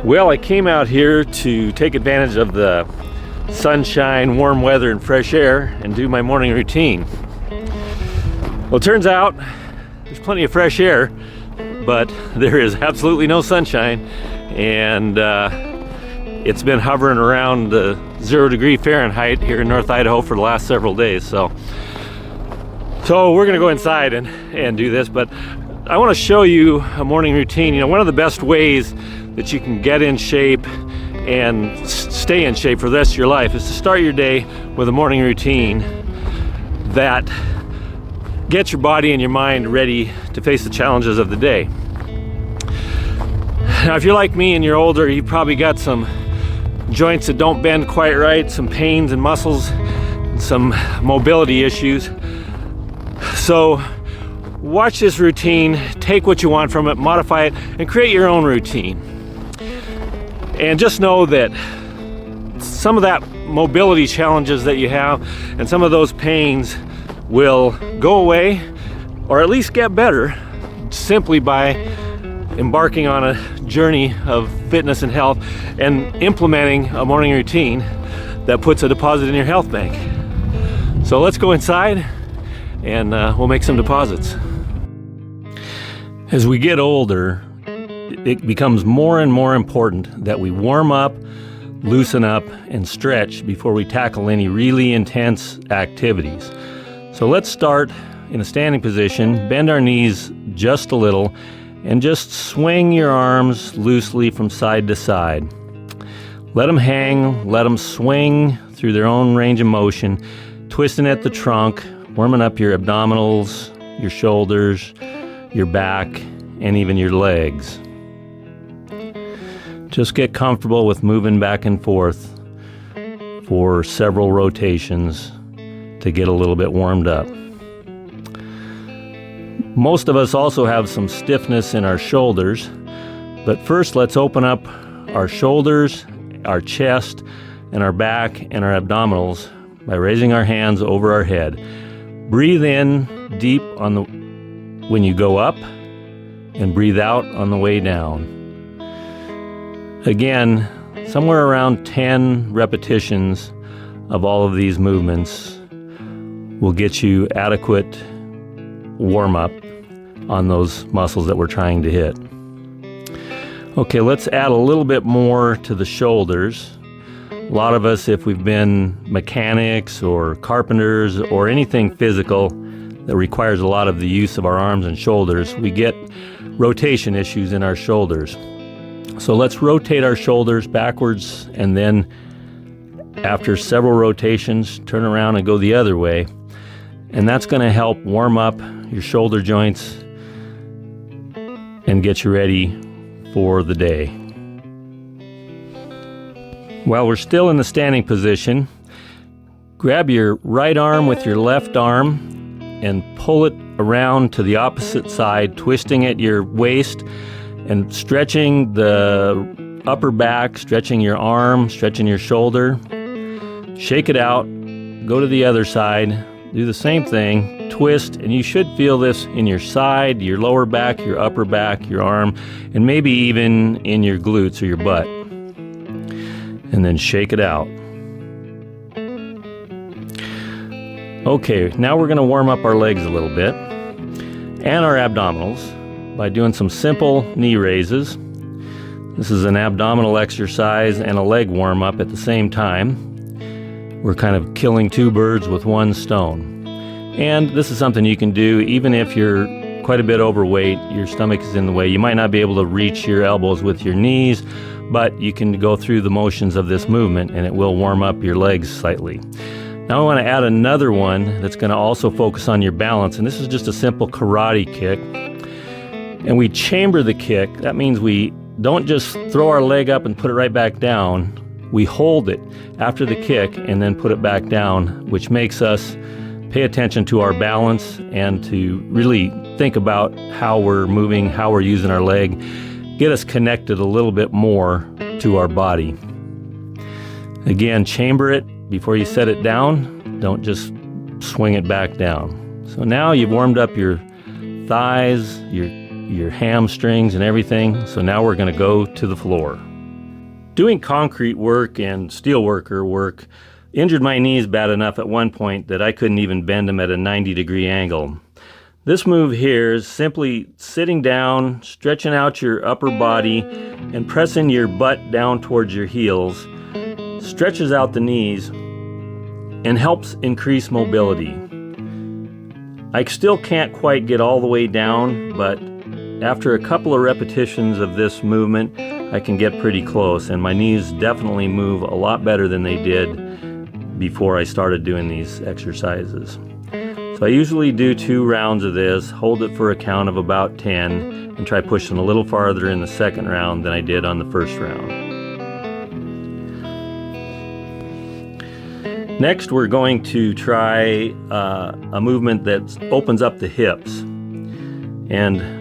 Well, I came out here to take advantage of the sunshine, warm weather, and fresh air and do my morning routine. Well, it turns out there's plenty of fresh air, but there is absolutely no sunshine, and it's been hovering around 0 degree Fahrenheit here in North Idaho for the last several days. So we're gonna go inside and do this, but I want to show you a morning routine. You know, one of the best ways that you can get in shape and stay in shape for the rest of your life is to start your day with a morning routine that gets your body and your mind ready to face the challenges of the day. Now, if you're like me and you're older, you've probably got some joints that don't bend quite right, some pains and muscles, some mobility issues. So watch this routine, take what you want from it, modify it, and create your own routine. And just know that some of that mobility challenges that you have and some of those pains will go away, or at least get better, simply by embarking on a journey of fitness and health and implementing a morning routine that puts a deposit in your health bank. So let's go inside and we'll make some deposits. As we get older, it becomes more and more important that we warm up, loosen up, and stretch before we tackle any really intense activities. So let's start in a standing position, bend our knees just a little, and just swing your arms loosely from side to side. Let them hang, let them swing through their own range of motion, twisting at the trunk, warming up your abdominals, your shoulders, your back, and even your legs. Just get comfortable with moving back and forth for several rotations to get a little bit warmed up. Most of us also have some stiffness in our shoulders, but first let's open up our shoulders, our chest, and our back and our abdominals by raising our hands over our head. Breathe in deep when you go up, and breathe out on the way down. Again, somewhere around 10 repetitions of all of these movements will get you adequate warm-up on those muscles that we're trying to hit. Okay, let's add a little bit more to the shoulders. A lot of us, if we've been mechanics or carpenters or anything physical that requires a lot of the use of our arms and shoulders, we get rotation issues in our shoulders. So let's rotate our shoulders backwards, and then after several rotations, turn around and go the other way. And that's going to help warm up your shoulder joints and get you ready for the day. While we're still in the standing position, grab your right arm with your left arm and pull it around to the opposite side, twisting at your waist and stretching the upper back, stretching your arm, stretching your shoulder. Shake it out, go to the other side, do the same thing, twist, and you should feel this in your side, your lower back, your upper back, your arm, and maybe even in your glutes or your butt. And then shake it out. Okay, now we're going to warm up our legs a little bit and our abdominals by doing some simple knee raises. This is an abdominal exercise and a leg warm up at the same time. We're kind of killing two birds with one stone. And this is something you can do even if you're quite a bit overweight, your stomach is in the way. You might not be able to reach your elbows with your knees, but you can go through the motions of this movement and it will warm up your legs slightly. Now I want to add another one that's going to also focus on your balance, and this is just a simple karate kick. And we chamber the kick. That means we don't just throw our leg up and put it right back down. We hold it after the kick and then put it back down, which makes us pay attention to our balance and to really think about how we're moving, how we're using our leg, get us connected a little bit more to our body. Again, chamber it before you set it down. Don't just swing it back down. So now you've warmed up your thighs, your hamstrings and everything. So now we're going to go to the floor. Doing concrete work and steelworker work injured my knees bad enough at one point that I couldn't even bend them at a 90-degree angle. This move here is simply sitting down, stretching out your upper body, and pressing your butt down towards your heels, stretches out the knees, and helps increase mobility. I still can't quite get all the way down, but after a couple of repetitions of this movement, I can get pretty close, and my knees definitely move a lot better than they did before I started doing these exercises. So I usually do 2 rounds of this, hold it for a count of about 10, and try pushing a little farther in the second round than I did on the first round. Next, we're going to try a movement that opens up the hips. And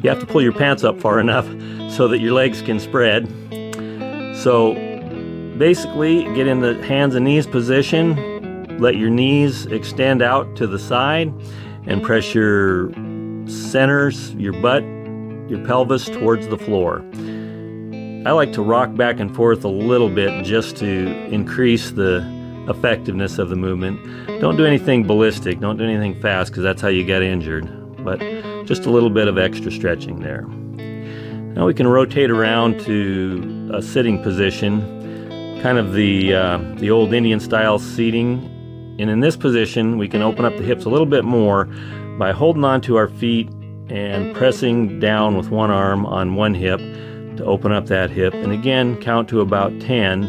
you have to pull your pants up far enough so that your legs can spread. So basically, get in the hands and knees position, let your knees extend out to the side, and press your centers, your butt, your pelvis towards the floor. I like to rock back and forth a little bit just to increase the effectiveness of the movement. Don't do anything ballistic, don't do anything fast, because that's how you get injured, but just a little bit of extra stretching there. Now we can rotate around to a sitting position, kind of the old Indian style seating. And in this position, we can open up the hips a little bit more by holding on to our feet and pressing down with one arm on one hip to open up that hip. And again, count to about 10,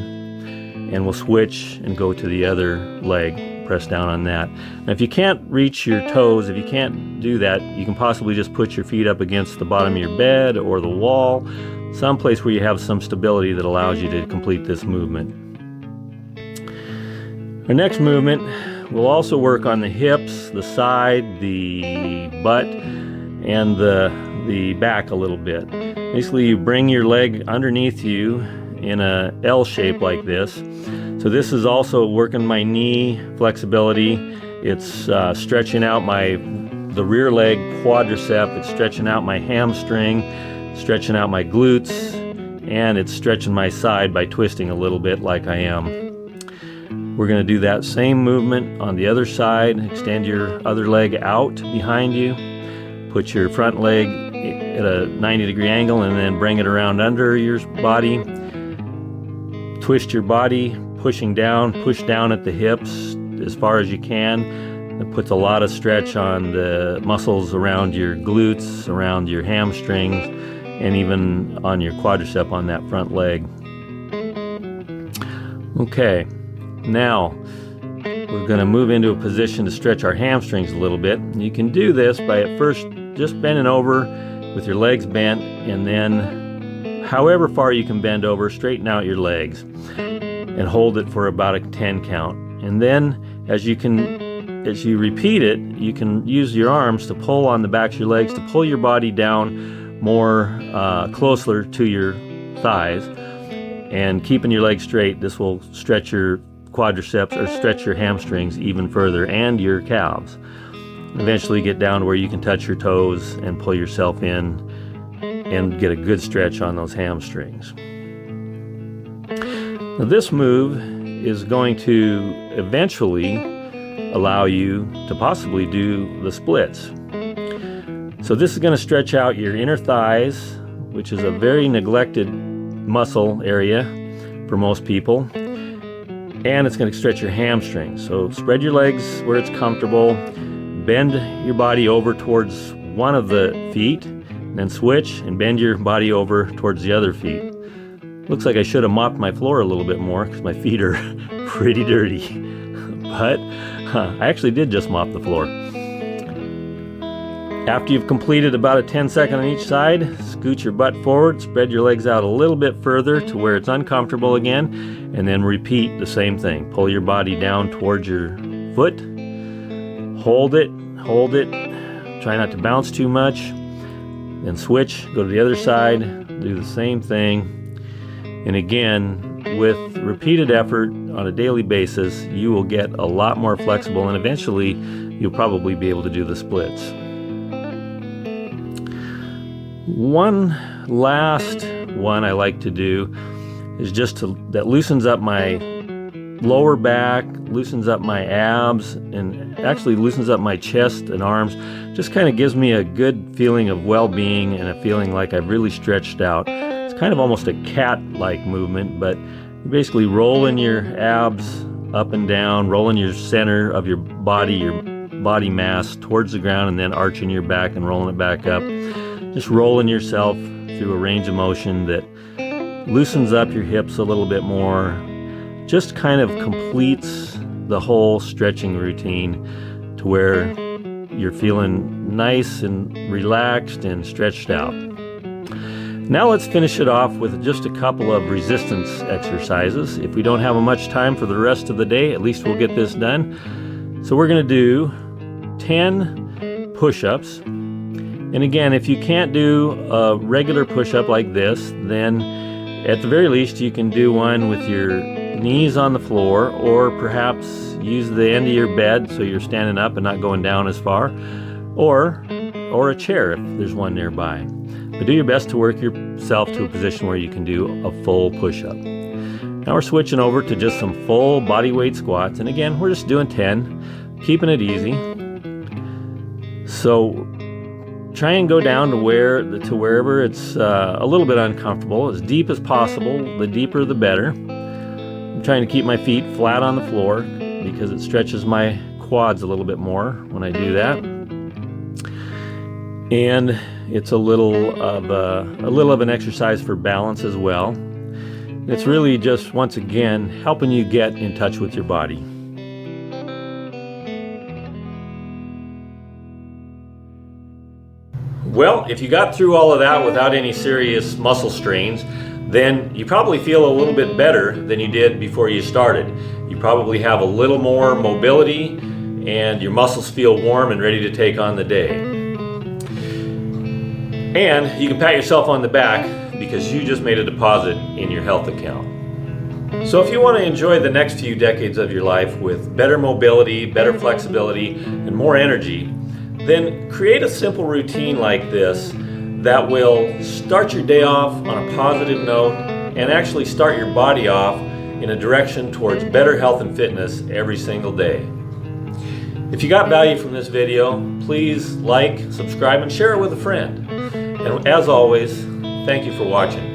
and we'll switch and go to the other leg, press down on that. Now, if you can't reach your toes, if you can't do that, you can possibly just put your feet up against the bottom of your bed or the wall, someplace where you have some stability that allows you to complete this movement. Our next movement will also work on the hips, the side, the butt, and the back a little bit. Basically, you bring your leg underneath you in a L shape like this. So this is also working my knee flexibility. It's stretching out the rear leg quadricep. It's stretching out my hamstring, stretching out my glutes, and it's stretching my side by twisting a little bit like I am. We're going to do that same movement on the other side. Extend your other leg out behind you. Put your front leg at a 90-degree angle and then bring it around under your body. Twist your body, pushing down, push down at the hips as far as you can. It puts a lot of stretch on the muscles around your glutes, around your hamstrings, and even on your quadricep on that front leg. Okay. Now, we're going to move into a position to stretch our hamstrings a little bit. You can do this by at first just bending over with your legs bent, and then however far you can bend over, straighten out your legs and hold it for about a 10 count. And then as you repeat it, you can use your arms to pull on the backs of your legs to pull your body down more closer to your thighs. And keeping your legs straight, this will stretch your quadriceps or stretch your hamstrings even further, and your calves. Eventually get down to where you can touch your toes and pull yourself in and get a good stretch on those hamstrings. Now, this move is going to eventually allow you to possibly do the splits. So this is going to stretch out your inner thighs, which is a very neglected muscle area for most people. And it's going to stretch your hamstrings. So spread your legs where it's comfortable, bend your body over towards one of the feet, and then switch and bend your body over towards the other feet. Looks like I should have mopped my floor a little bit more because my feet are pretty dirty. But I actually did just mop the floor. After you've completed about a 10-second on each side, scoot your butt forward, spread your legs out a little bit further to where it's uncomfortable again, and then repeat the same thing. Pull your body down towards your foot, hold it, try not to bounce too much, then switch, go to the other side, do the same thing. And again, with repeated effort on a daily basis, you will get a lot more flexible, and eventually you'll probably be able to do the splits. One last one I like to do is that loosens up my lower back, loosens up my abs, and actually loosens up my chest and arms. Just kind of gives me a good feeling of well-being and a feeling like I've really stretched out. It's kind of almost a cat-like movement, but you're basically rolling your abs up and down, rolling your center of your body mass towards the ground, and then arching your back and rolling it back up. Just rolling yourself through a range of motion that loosens up your hips a little bit more. Just kind of completes the whole stretching routine to where you're feeling nice and relaxed and stretched out. Now let's finish it off with just a couple of resistance exercises. If we don't have much time for the rest of the day, at least we'll get this done. So we're going to do 10 push-ups. And again, if you can't do a regular push-up like this, then at the very least you can do one with your knees on the floor, or perhaps use the end of your bed so you're standing up and not going down as far, or a chair if there's one nearby. But do your best to work yourself to a position where you can do a full push-up. Now we're switching over to just some full body weight squats, and again we're just doing 10, keeping it easy. So try and go down to wherever it's a little bit uncomfortable, as deep as possible. The deeper the better. I'm trying to keep my feet flat on the floor because it stretches my quads a little bit more when I do that. And it's a little of an exercise for balance as well. It's really just, once again, helping you get in touch with your body. Well, if you got through all of that without any serious muscle strains, then you probably feel a little bit better than you did before you started. You probably have a little more mobility and your muscles feel warm and ready to take on the day. And you can pat yourself on the back because you just made a deposit in your health account. So if you want to enjoy the next few decades of your life with better mobility, better flexibility, and more energy, then create a simple routine like this that will start your day off on a positive note and actually start your body off in a direction towards better health and fitness every single day. If you got value from this video, please like, subscribe, and share it with a friend. And as always, thank you for watching.